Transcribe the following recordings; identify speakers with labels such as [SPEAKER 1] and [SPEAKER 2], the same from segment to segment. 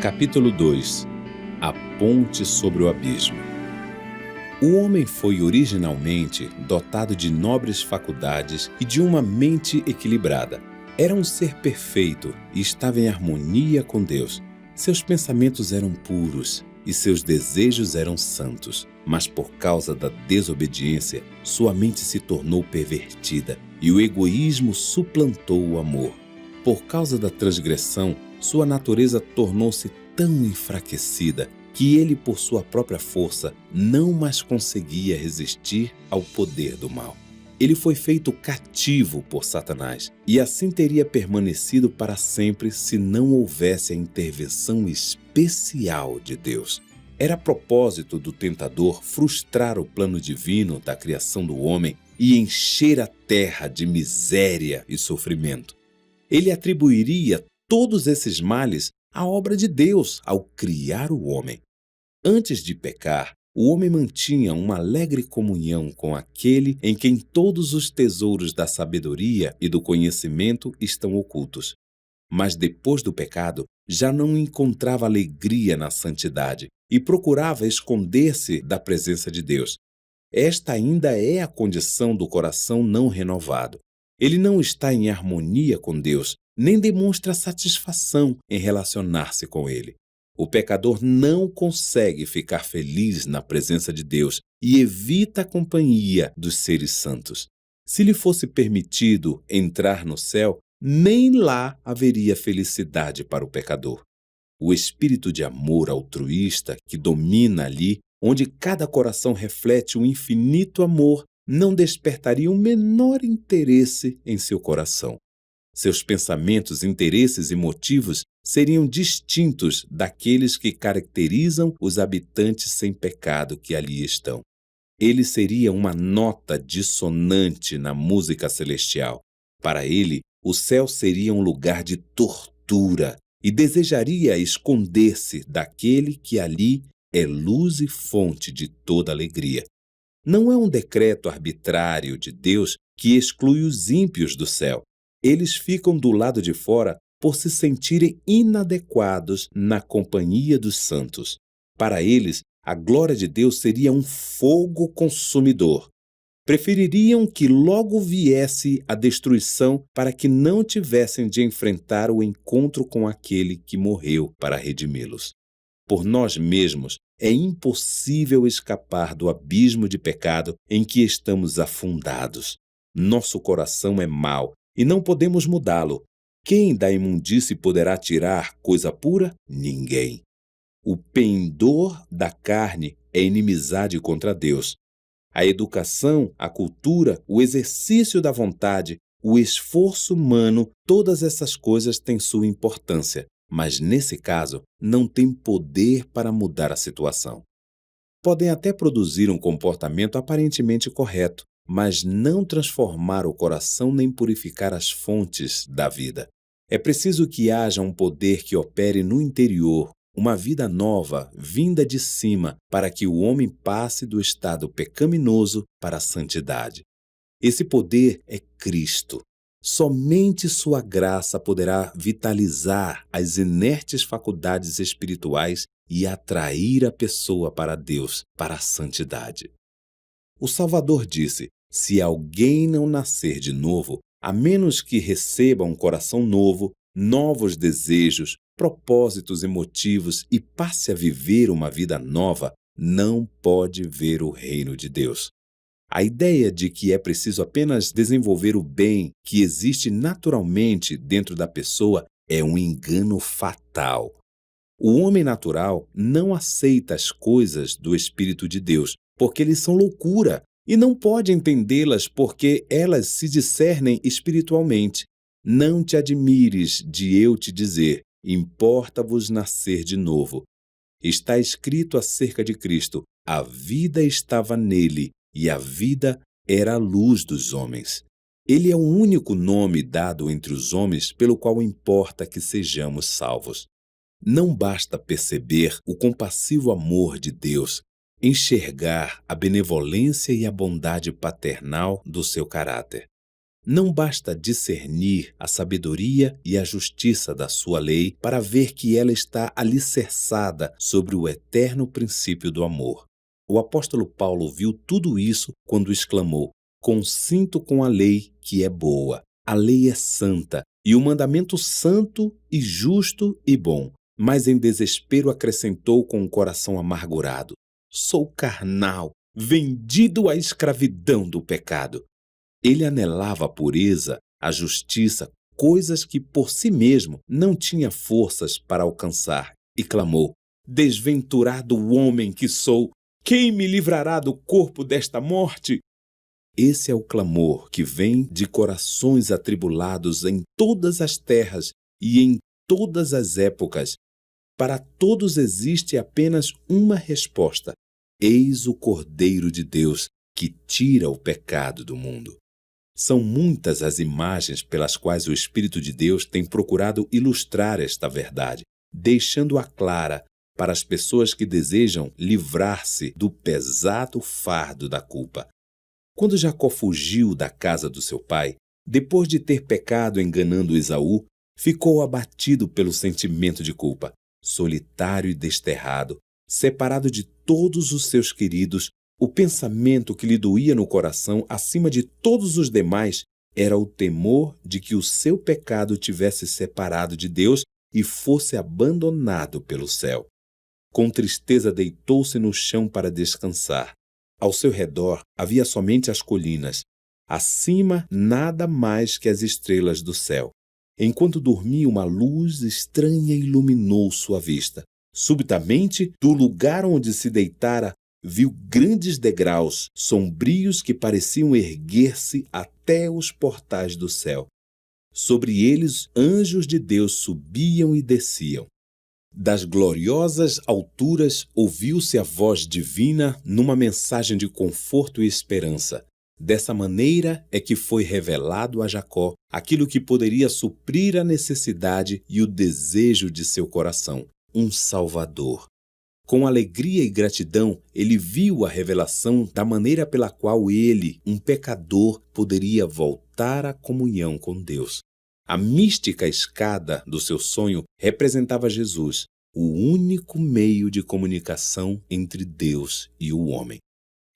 [SPEAKER 1] Capítulo 2. A ponte sobre o abismo. O homem foi originalmente dotado de nobres faculdades e de uma mente equilibrada. Era um ser perfeito e estava em harmonia com Deus. Seus pensamentos eram puros e seus desejos eram santos. Mas por causa da desobediência, sua mente se tornou pervertida e o egoísmo suplantou o amor. Por causa da transgressão, sua natureza tornou-se tão enfraquecida que ele, por sua própria força, não mais conseguia resistir ao poder do mal. Ele foi feito cativo por Satanás e assim teria permanecido para sempre se não houvesse a intervenção especial de Deus. Era propósito do tentador frustrar o plano divino da criação do homem e encher a terra de miséria e sofrimento. Ele atribuiria todos esses males à obra de Deus ao criar o homem. Antes de pecar, o homem mantinha uma alegre comunhão com aquele em quem todos os tesouros da sabedoria e do conhecimento estão ocultos. Mas depois do pecado, já não encontrava alegria na santidade e procurava esconder-se da presença de Deus. Esta ainda é a condição do coração não renovado. Ele não está em harmonia com Deus, nem demonstra satisfação em relacionar-se com Ele. O pecador não consegue ficar feliz na presença de Deus e evita a companhia dos seres santos. Se lhe fosse permitido entrar no céu, nem lá haveria felicidade para o pecador. O espírito de amor altruísta que domina ali, onde cada coração reflete o infinito amor, não despertaria o menor interesse em seu coração. Seus pensamentos, interesses e motivos seriam distintos daqueles que caracterizam os habitantes sem pecado que ali estão. Ele seria uma nota dissonante na música celestial. Para ele, o céu seria um lugar de tortura e desejaria esconder-se daquele que ali é luz e fonte de toda alegria. Não é um decreto arbitrário de Deus que exclui os ímpios do céu. Eles ficam do lado de fora por se sentirem inadequados na companhia dos santos. Para eles, a glória de Deus seria um fogo consumidor. Prefeririam que logo viesse a destruição para que não tivessem de enfrentar o encontro com aquele que morreu para redimi-los. Por nós mesmos, é impossível escapar do abismo de pecado em que estamos afundados. Nosso coração é mau e não podemos mudá-lo. Quem da imundície poderá tirar coisa pura? Ninguém. O pendor da carne é inimizade contra Deus. A educação, a cultura, o exercício da vontade, o esforço humano, todas essas coisas têm sua importância. Mas, nesse caso, não tem poder para mudar a situação. Podem até produzir um comportamento aparentemente correto, mas não transformar o coração nem purificar as fontes da vida. É preciso que haja um poder que opere no interior, uma vida nova, vinda de cima, para que o homem passe do estado pecaminoso para a santidade. Esse poder é Cristo. Somente sua graça poderá vitalizar as inertes faculdades espirituais e atrair a pessoa para Deus, para a santidade. O Salvador disse: se alguém não nascer de novo, a menos que receba um coração novo, novos desejos, propósitos e motivos e passe a viver uma vida nova, não pode ver o reino de Deus. A ideia de que é preciso apenas desenvolver o bem que existe naturalmente dentro da pessoa é um engano fatal. O homem natural não aceita as coisas do Espírito de Deus, porque eles são loucura, e não pode entendê-las porque elas se discernem espiritualmente. Não te admires de eu te dizer: importa-vos nascer de novo. Está escrito acerca de Cristo: a vida estava nele, e a vida era a luz dos homens. Ele é o único nome dado entre os homens pelo qual importa que sejamos salvos. Não basta perceber o compassivo amor de Deus, enxergar a benevolência e a bondade paternal do seu caráter. Não basta discernir a sabedoria e a justiça da sua lei para ver que ela está alicerçada sobre o eterno princípio do amor. O apóstolo Paulo viu tudo isso quando exclamou: "Consinto com a lei que é boa. A lei é santa, e o mandamento santo e justo e bom." Mas em desespero acrescentou com o coração amargurado: "Sou carnal, vendido à escravidão do pecado." Ele anelava a pureza, a justiça, coisas que por si mesmo não tinha forças para alcançar, e clamou: "Desventurado homem que sou, quem me livrará do corpo desta morte?" Esse é o clamor que vem de corações atribulados em todas as terras e em todas as épocas. Para todos existe apenas uma resposta: eis o Cordeiro de Deus que tira o pecado do mundo. São muitas as imagens pelas quais o Espírito de Deus tem procurado ilustrar esta verdade, deixando-a clara para as pessoas que desejam livrar-se do pesado fardo da culpa. Quando Jacó fugiu da casa do seu pai, depois de ter pecado enganando Esaú, ficou abatido pelo sentimento de culpa, solitário e desterrado, separado de todos os seus queridos. O pensamento que lhe doía no coração, acima de todos os demais, era o temor de que o seu pecado tivesse separado de Deus e fosse abandonado pelo céu. Com tristeza deitou-se no chão para descansar. Ao seu redor havia somente as colinas. Acima, nada mais que as estrelas do céu. Enquanto dormia, uma luz estranha iluminou sua vista. Subitamente, do lugar onde se deitara, viu grandes degraus sombrios que pareciam erguer-se até os portais do céu. Sobre eles, anjos de Deus subiam e desciam. Das gloriosas alturas ouviu-se a voz divina numa mensagem de conforto e esperança. Dessa maneira é que foi revelado a Jacó aquilo que poderia suprir a necessidade e o desejo de seu coração: um Salvador. Com alegria e gratidão, ele viu a revelação da maneira pela qual ele, um pecador, poderia voltar à comunhão com Deus. A mística escada do seu sonho representava Jesus, o único meio de comunicação entre Deus e o homem.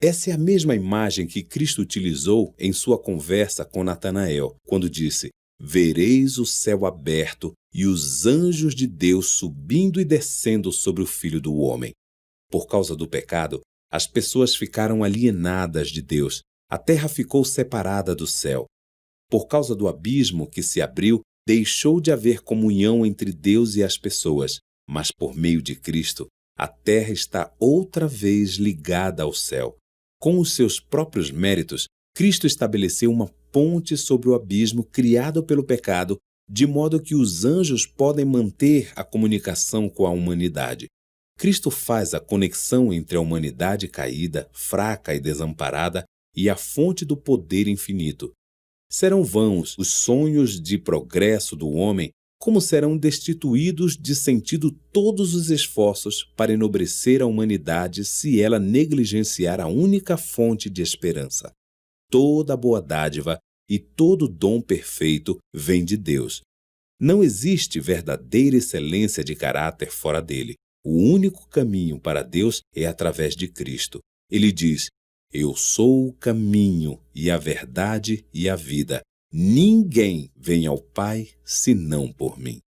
[SPEAKER 1] Essa é a mesma imagem que Cristo utilizou em sua conversa com Natanael, quando disse: "Vereis o céu aberto e os anjos de Deus subindo e descendo sobre o Filho do Homem." Por causa do pecado, as pessoas ficaram alienadas de Deus. A terra ficou separada do céu. Por causa do abismo que se abriu, deixou de haver comunhão entre Deus e as pessoas. Mas por meio de Cristo, a terra está outra vez ligada ao céu. Com os seus próprios méritos, Cristo estabeleceu uma ponte sobre o abismo criado pelo pecado, de modo que os anjos podem manter a comunicação com a humanidade. Cristo faz a conexão entre a humanidade caída, fraca e desamparada e a fonte do poder infinito. Serão vãos os sonhos de progresso do homem, como serão destituídos de sentido todos os esforços para enobrecer a humanidade se ela negligenciar a única fonte de esperança. Toda boa dádiva e todo dom perfeito vem de Deus. Não existe verdadeira excelência de caráter fora dele. O único caminho para Deus é através de Cristo. Ele diz: "Eu sou o caminho e a verdade e a vida. Ninguém vem ao Pai senão por mim."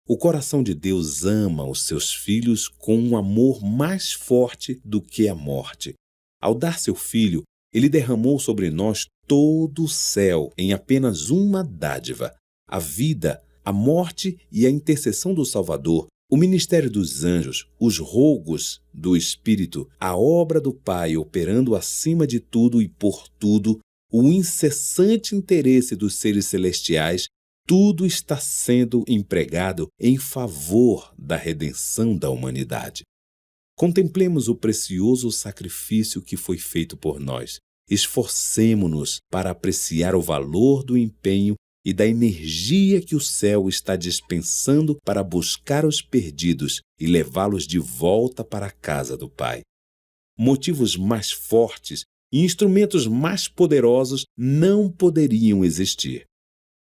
[SPEAKER 1] O coração de Deus ama os seus filhos com um amor mais forte do que a morte. Ao dar seu Filho, ele derramou sobre nós todo o céu em apenas uma dádiva: a vida, a morte e a intercessão do Salvador, o ministério dos anjos, os rogos do Espírito, a obra do Pai operando acima de tudo e por tudo, o incessante interesse dos seres celestiais, tudo está sendo empregado em favor da redenção da humanidade. Contemplemos o precioso sacrifício que foi feito por nós. Esforcemo-nos para apreciar o valor do empenho e da energia que o céu está dispensando para buscar os perdidos e levá-los de volta para a casa do Pai. Motivos mais fortes e instrumentos mais poderosos não poderiam existir.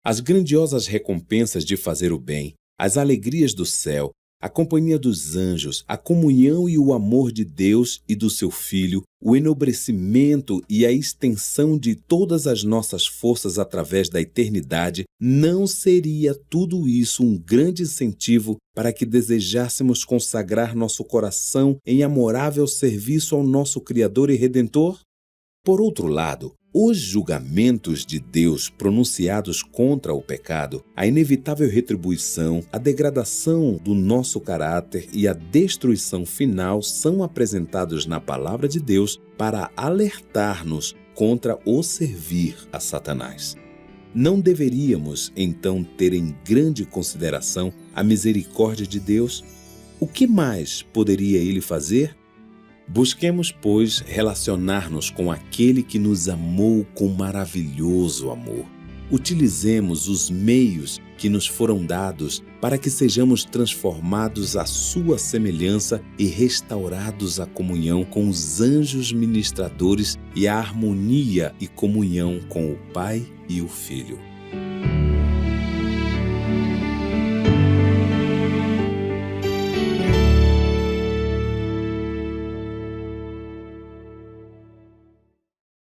[SPEAKER 1] As grandiosas recompensas de fazer o bem, as alegrias do céu, a companhia dos anjos, a comunhão e o amor de Deus e do seu Filho, o enobrecimento e a extensão de todas as nossas forças através da eternidade, não seria tudo isso um grande incentivo para que desejássemos consagrar nosso coração em amorável serviço ao nosso Criador e Redentor? Por outro lado, os julgamentos de Deus pronunciados contra o pecado, a inevitável retribuição, a degradação do nosso caráter e a destruição final são apresentados na palavra de Deus para alertar-nos contra o servir a Satanás. Não deveríamos, então, ter em grande consideração a misericórdia de Deus? O que mais poderia Ele fazer? Busquemos, pois, relacionar-nos com aquele que nos amou com maravilhoso amor. Utilizemos os meios que nos foram dados para que sejamos transformados à sua semelhança e restaurados à comunhão com os anjos ministradores e à harmonia e comunhão com o Pai e o Filho.